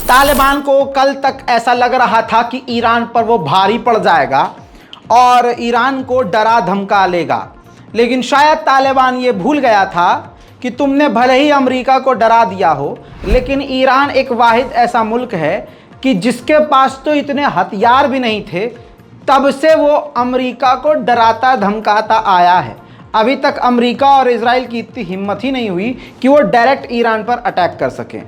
तालिबान को कल तक ऐसा लग रहा था कि ईरान पर वो भारी पड़ जाएगा और ईरान को डरा धमका लेगा, लेकिन शायद तालिबान ये भूल गया था कि तुमने भले ही अमेरिका को डरा दिया हो, लेकिन ईरान एक वाहिद ऐसा मुल्क है कि जिसके पास तो इतने हथियार भी नहीं थे, तब से वो अमेरिका को डराता धमकाता आया है। अभी तक अमेरिका और इजराइल की इतनी हिम्मत ही नहीं हुई कि वो डायरेक्ट ईरान पर अटैक कर सकें।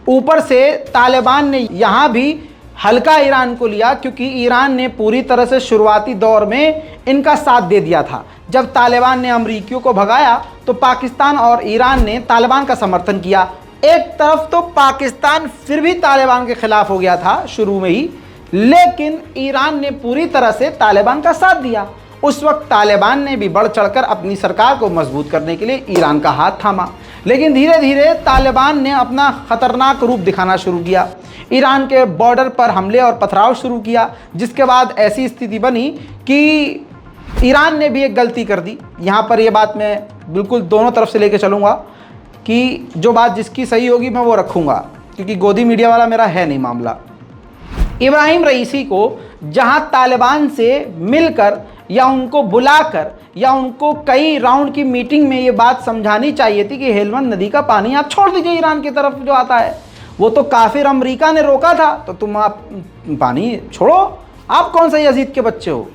ऊपर से तालिबान ने यहाँ भी हल्का ईरान को लिया, क्योंकि ईरान ने पूरी तरह से शुरुआती दौर में इनका साथ दे दिया था। जब तालिबान ने अमरीकियों को भगाया तो पाकिस्तान और ईरान ने तालिबान का समर्थन किया। एक तरफ तो पाकिस्तान फिर भी तालिबान के खिलाफ हो गया था शुरू में ही, लेकिन ईरान ने पूरी तरह से तालिबान का साथ दिया। उस वक्त तालिबान ने भी बढ़ चढ़कर अपनी सरकार को मजबूत करने के लिए ईरान का हाथ थामा, लेकिन धीरे धीरे तालिबान ने अपना खतरनाक रूप दिखाना शुरू किया। ईरान के बॉर्डर पर हमले और पथराव शुरू किया, जिसके बाद ऐसी स्थिति बनी कि ईरान ने भी एक गलती कर दी। यहाँ पर यह बात मैं बिल्कुल दोनों तरफ से लेके चलूँगा कि जो बात जिसकी सही होगी मैं वो रखूँगा, क्योंकि गोदी मीडिया वाला मेरा है नहीं मामला। इब्राहिम रईसी को जहाँ तालिबान से मिलकर या उनको बुलाकर या उनको कई राउंड की मीटिंग में ये बात समझानी चाहिए थी कि हेलमंद नदी का पानी आप छोड़ दीजिए ईरान की तरफ जो आता है, वो तो काफिर अमेरिका ने रोका था, तो तुम आप पानी छोड़ो, आप कौन सा यजीद के बच्चे हो।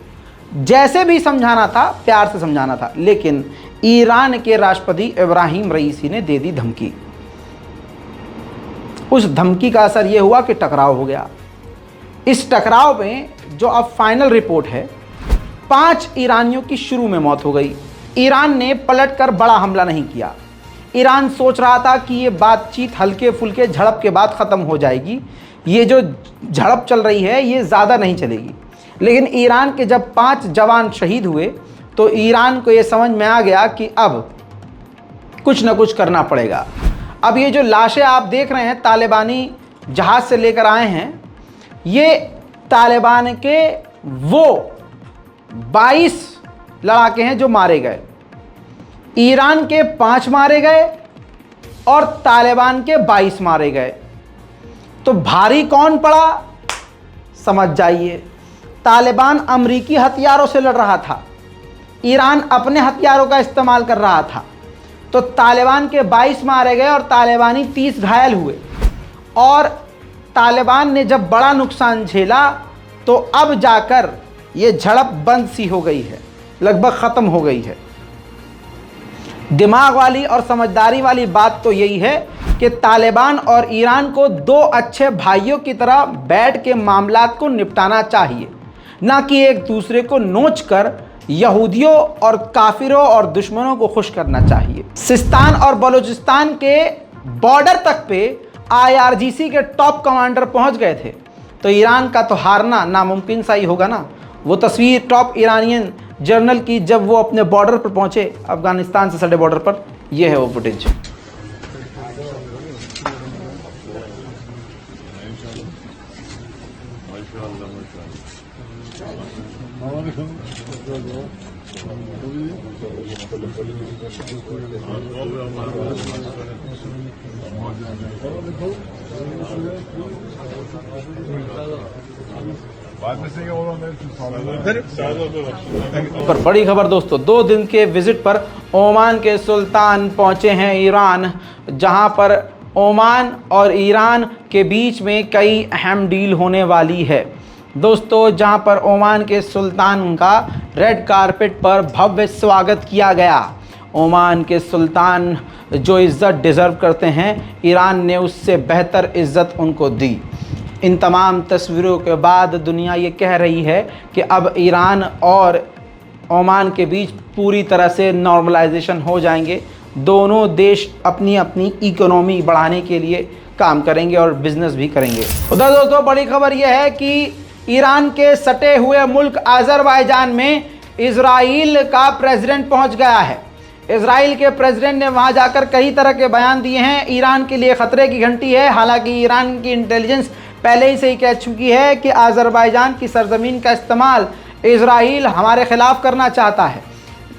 जैसे भी समझाना था प्यार से समझाना था, लेकिन ईरान के राष्ट्रपति इब्राहिम रईसी ने दे दी धमकी। उस धमकी का असर यह हुआ कि टकराव हो गया। इस टकराव में जो अब फाइनल रिपोर्ट है, 5 ईरानियों की शुरू में मौत हो गई। ईरान ने पलटकर बड़ा हमला नहीं किया। ईरान सोच रहा था कि ये बातचीत हल्के फुल्के झड़प के बाद ख़त्म हो जाएगी, ये जो झड़प चल रही है ये ज़्यादा नहीं चलेगी। लेकिन ईरान के जब 5 जवान शहीद हुए तो ईरान को ये समझ में आ गया कि अब कुछ ना कुछ करना पड़ेगा। अब ये जो लाशें आप देख रहे हैं तालिबानी जहाज़ से लेकर आए हैं, ये तालिबान के वो 22 लड़ाके हैं जो मारे गए। ईरान के 5 मारे गए और तालिबान के 22 मारे गए। तो भारी कौन पड़ा समझ जाइए। तालिबान अमरीकी हथियारों से लड़ रहा था, ईरान अपने हथियारों का इस्तेमाल कर रहा था। तो तालिबान के 22 मारे गए और तालिबानी 30 घायल हुए। और तालिबान ने जब बड़ा नुकसान झेला तो अब जाकर ये झड़प बंद सी हो गई है, लगभग ख़त्म हो गई है। दिमाग वाली और समझदारी वाली बात तो यही है कि तालिबान और ईरान को 2 अच्छे भाइयों की तरह बैठ के मामलात को निपटाना चाहिए, ना कि एक दूसरे को नोच कर यहूदियों और काफिरों और दुश्मनों को खुश करना चाहिए। सिस्तान और बलूचिस्तान के बॉर्डर तक पे IRGC के टॉप कमांडर पहुंच गए थे, तो ईरान का तो हारना नामुमकिन सा ही होगा ना। वो तस्वीर टॉप ईरानियन जनरल की जब वो अपने बॉर्डर पर पहुंचे, अफगानिस्तान से सटे बॉर्डर पर, ये है वो फुटेज। पर बड़ी खबर दोस्तों, 2 दिन के विजिट पर ओमान के सुल्तान पहुंचे हैं ईरान, जहां पर ओमान और ईरान के बीच में कई अहम डील होने वाली है दोस्तों। जहां पर ओमान के सुल्तान का रेड कारपेट पर भव्य स्वागत किया गया। ओमान के सुल्तान जो इज़्ज़त डिज़र्व करते हैं, ईरान ने उससे बेहतर इज़्ज़त उनको दी। इन तमाम तस्वीरों के बाद दुनिया ये कह रही है कि अब ईरान और ओमान के बीच पूरी तरह से नॉर्मलाइजेशन हो जाएंगे। दोनों देश अपनी अपनी इकोनॉमी बढ़ाने के लिए काम करेंगे और बिजनेस भी करेंगे। उधर दोस्तों बड़ी खबर यह है कि ईरान के सटे हुए मुल्क अज़रबैजान में इजराइल का प्रेसिडेंट पहुंच गया है। इजराइल के प्रेसिडेंट ने वहां जाकर कई तरह के बयान दिए हैं। ईरान के लिए ख़तरे की घंटी है। हालांकि ईरान की इंटेलिजेंस पहले ही से ही कह चुकी है कि अज़रबैजान की सरजमीन का इस्तेमाल इजराइल हमारे ख़िलाफ़ करना चाहता है।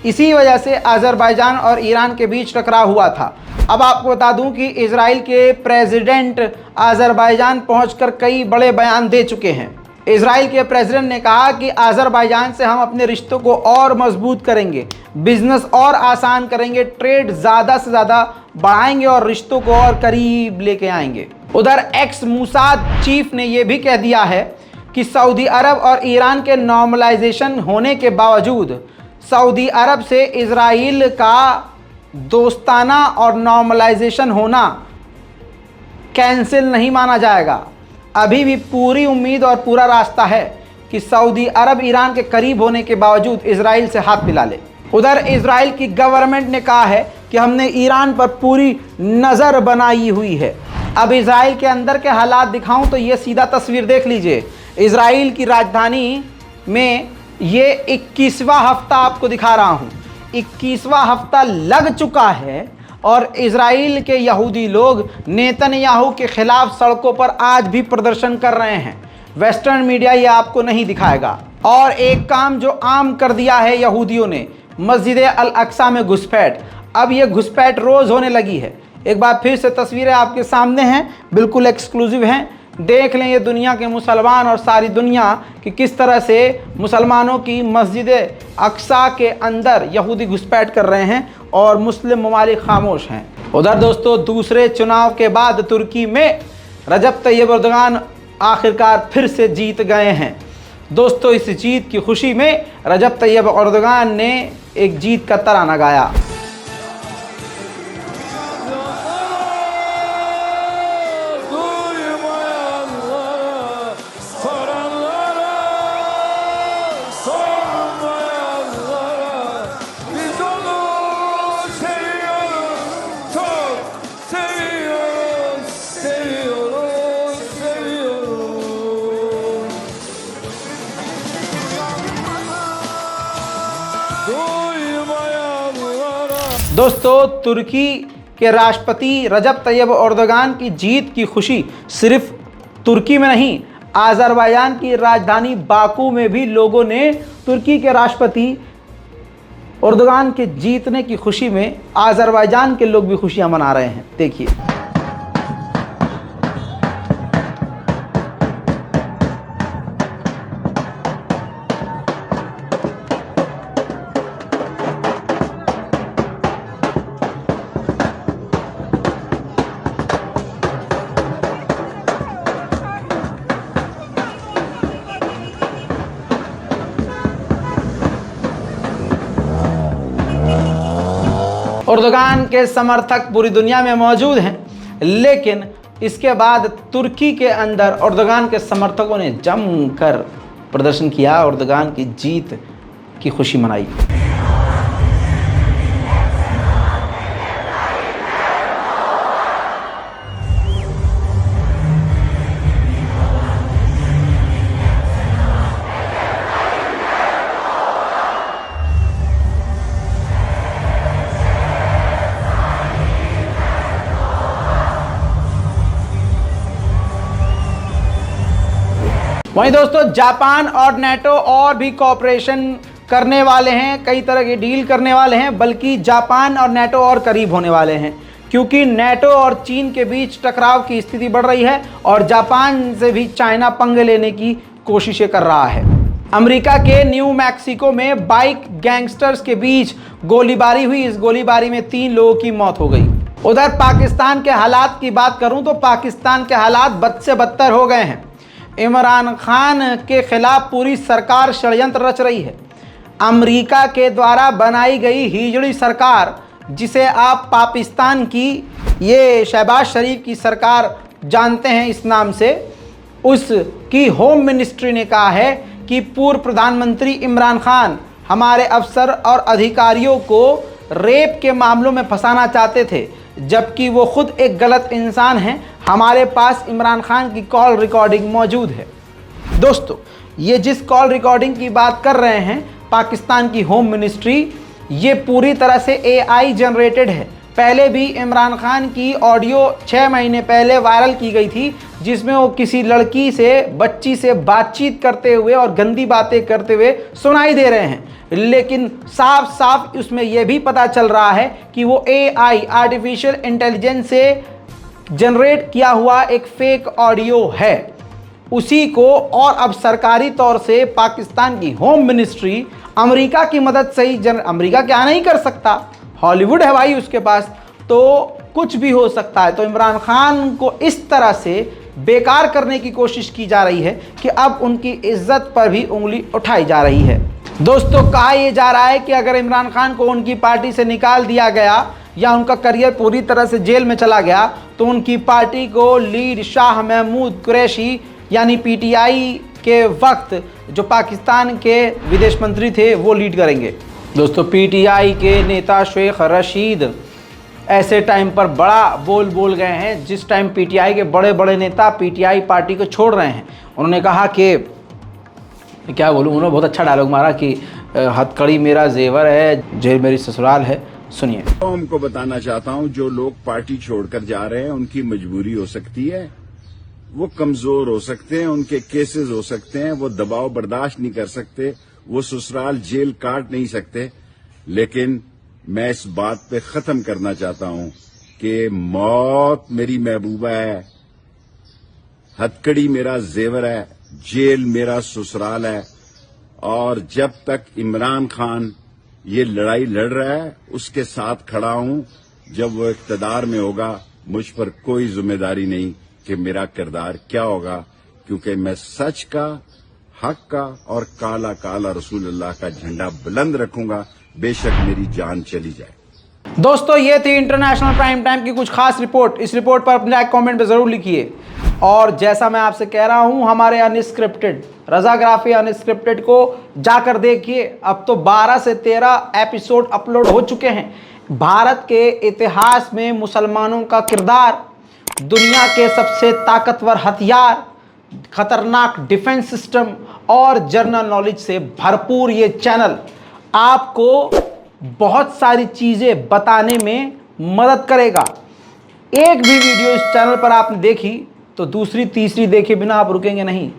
इसी वजह से अज़रबैजान और ईरान के बीच टकराव हुआ था। अब आपको बता दूं कि इजराइल के प्रेसिडेंट अज़रबैजान पहुंचकर कई बड़े बयान दे चुके हैं। इजराइल के प्रेसिडेंट ने कहा कि अज़रबैजान से हम अपने रिश्तों को और मजबूत करेंगे, बिजनेस और आसान करेंगे, ट्रेड ज़्यादा से ज़्यादा बढ़ाएंगे और रिश्तों को और करीब लेके आएंगे। उधर एक्स मूसाद चीफ ने यह भी कह दिया है कि सऊदी अरब और ईरान के नॉर्मलाइजेशन होने के बावजूद सऊदी अरब से इजराइल का दोस्ताना और नॉर्मलाइजेशन होना कैंसिल नहीं माना जाएगा। अभी भी पूरी उम्मीद और पूरा रास्ता है कि सऊदी अरब ईरान के करीब होने के बावजूद इजराइल से हाथ मिला ले। उधर इजराइल की गवर्नमेंट ने कहा है कि हमने ईरान पर पूरी नज़र बनाई हुई है। अब इजराइल के अंदर के हालात दिखाऊं तो ये सीधा तस्वीर देख लीजिए। इजराइल की राजधानी में ये 21वां हफ्ता आपको दिखा रहा हूँ। 21वां हफ्ता लग चुका है और इजराइल के यहूदी लोग नेतन्याहू के खिलाफ सड़कों पर आज भी प्रदर्शन कर रहे हैं। वेस्टर्न मीडिया ये आपको नहीं दिखाएगा। और एक काम जो आम कर दिया है यहूदियों ने, मस्जिद अल अक्सा में घुसपैठ। अब ये घुसपैठ रोज़ होने लगी है। एक बार फिर से तस्वीरें आपके सामने हैं, बिल्कुल एक्सक्लूसिव हैं। देख लें ये दुनिया के मुसलमान और सारी दुनिया कि किस तरह से मुसलमानों की मस्जिद अक्सा के अंदर यहूदी घुसपैठ कर रहे हैं और मुस्लिम ममालिक खामोश हैं। उधर दोस्तों दूसरे चुनाव के बाद तुर्की में रजब तैयब एर्दोगान आखिरकार फिर से जीत गए हैं। दोस्तों इस जीत की खुशी में रजब तैयब एर्दोगान ने एक जीत का तराना गाया। दोस्तों तुर्की के राष्ट्रपति रजब तैयब एर्दोगान की जीत की खुशी सिर्फ तुर्की में नहीं, अज़रबैजान की राजधानी बाकू में भी लोगों ने तुर्की के राष्ट्रपति एर्दोगान के जीतने की खुशी में अज़रबैजान के लोग भी खुशियां मना रहे हैं। देखिए एर्दोगान के समर्थक पूरी दुनिया में मौजूद हैं, लेकिन इसके बाद तुर्की के अंदर एर्दोगान के समर्थकों ने जमकर प्रदर्शन किया, एर्दोगान की जीत की खुशी मनाई। वहीं दोस्तों जापान और नेटो और भी कोऑपरेशन करने वाले हैं, कई तरह की डील करने वाले हैं, बल्कि जापान और नेटो और करीब होने वाले हैं क्योंकि नेटो और चीन के बीच टकराव की स्थिति बढ़ रही है और जापान से भी चाइना पंगे लेने की कोशिशें कर रहा है। अमेरिका के न्यू मैक्सिको में बाइक गैंगस्टर्स के बीच गोलीबारी हुई। इस गोलीबारी में 3 लोगों की मौत हो गई। उधर पाकिस्तान के हालात की बात करूं तो पाकिस्तान के हालात बद से बदतर हो गए हैं। इमरान खान के खिलाफ पूरी सरकार षड्यंत्र रच रही है। अमेरिका के द्वारा बनाई गई हिजड़ी सरकार, जिसे आप पाकिस्तान की ये शहबाज शरीफ की सरकार जानते हैं इस नाम से, उसकी होम मिनिस्ट्री ने कहा है कि पूर्व प्रधानमंत्री इमरान खान हमारे अफसर और अधिकारियों को रेप के मामलों में फंसाना चाहते थे, जबकि वो खुद एक गलत इंसान हैं। हमारे पास इमरान खान की कॉल रिकॉर्डिंग मौजूद है। दोस्तों ये जिस कॉल रिकॉर्डिंग की बात कर रहे हैं पाकिस्तान की होम मिनिस्ट्री, ये पूरी तरह से AI जनरेटेड है। पहले भी इमरान खान की ऑडियो 6 महीने पहले वायरल की गई थी, जिसमें वो किसी लड़की से, बच्ची से बातचीत करते हुए और गंदी बातें करते हुए सुनाई दे रहे हैं। लेकिन साफ साफ उसमें यह भी पता चल रहा है कि वो AI, आर्टिफिशियल इंटेलिजेंस से जनरेट किया हुआ एक फेक ऑडियो है उसी को। और अब सरकारी तौर से पाकिस्तान की होम मिनिस्ट्री अमेरिका की मदद से ही अमेरिका क्या नहीं कर सकता, हॉलीवुड है भाई उसके पास, तो कुछ भी हो सकता है। तो इमरान खान को इस तरह से बेकार करने की कोशिश की जा रही है कि अब उनकी इज्जत पर भी उंगली उठाई जा रही है। दोस्तों, कहा यह जा रहा है कि अगर इमरान खान को उनकी पार्टी से निकाल दिया गया या उनका करियर पूरी तरह से जेल में चला गया तो उनकी पार्टी को लीड शाह महमूद कुरैशी यानी PTI के वक्त जो पाकिस्तान के विदेश मंत्री थे वो लीड करेंगे। दोस्तों, PTI के नेता शेख रशीद ऐसे टाइम पर बड़ा बोल गए हैं जिस टाइम PTI के बड़े बड़े नेता PTI पार्टी को छोड़ रहे हैं। उन्होंने कहा कि क्या बोलूँ, उन्होंने बहुत अच्छा डायलॉग मारा कि हथकड़ी मेरा जेवर है, जेल मेरी ससुराल है। सुनिए। हमको बताना चाहता हूं, जो लोग पार्टी छोड़कर जा रहे हैं उनकी मजबूरी हो सकती है, वो कमजोर हो सकते हैं, उनके केसेस हो सकते हैं, वो दबाव बर्दाश्त नहीं कर सकते, वो ससुराल जेल काट नहीं सकते। लेकिन मैं इस बात पे खत्म करना चाहता हूं कि मौत मेरी महबूबा है, हथकड़ी मेरा जेवर है, जेल मेरा ससुराल है। और जब तक इमरान खान ये लड़ाई लड़ रहा है उसके साथ खड़ा हूं। जब वो इख्तिदार में होगा मुझ पर कोई जिम्मेदारी नहीं कि मेरा किरदार क्या होगा, क्योंकि मैं सच का, हक का और काला काला रसूलुल्लाह का झंडा बुलंद रखूंगा, बेशक मेरी जान चली जाए। दोस्तों, ये थी इंटरनेशनल प्राइम टाइम की कुछ खास रिपोर्ट। इस रिपोर्ट पर अपने कमेंट में ज़रूर लिखिए। और जैसा मैं आपसे कह रहा हूं, हमारे अनस्क्रिप्टेड रजाग्राफी अनस्क्रिप्टेड को जाकर देखिए। अब तो 12 से 13 एपिसोड अपलोड हो चुके हैं। भारत के इतिहास में मुसलमानों का किरदार, दुनिया के सबसे ताकतवर हथियार, खतरनाक डिफेंस सिस्टम और जनरल नॉलेज से भरपूर ये चैनल आपको बहुत सारी चीज़ें बताने में मदद करेगा। एक भी वीडियो इस चैनल पर आपने देखी तो दूसरी तीसरी देखे बिना आप रुकेंगे नहीं,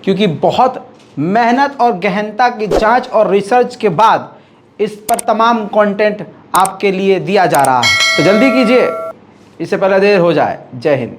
क्योंकि बहुत मेहनत और गहनता की जांच और रिसर्च के बाद इस पर तमाम कंटेंट आपके लिए दिया जा रहा है। तो जल्दी कीजिए, इससे पहले देर हो जाए। जय हिंद।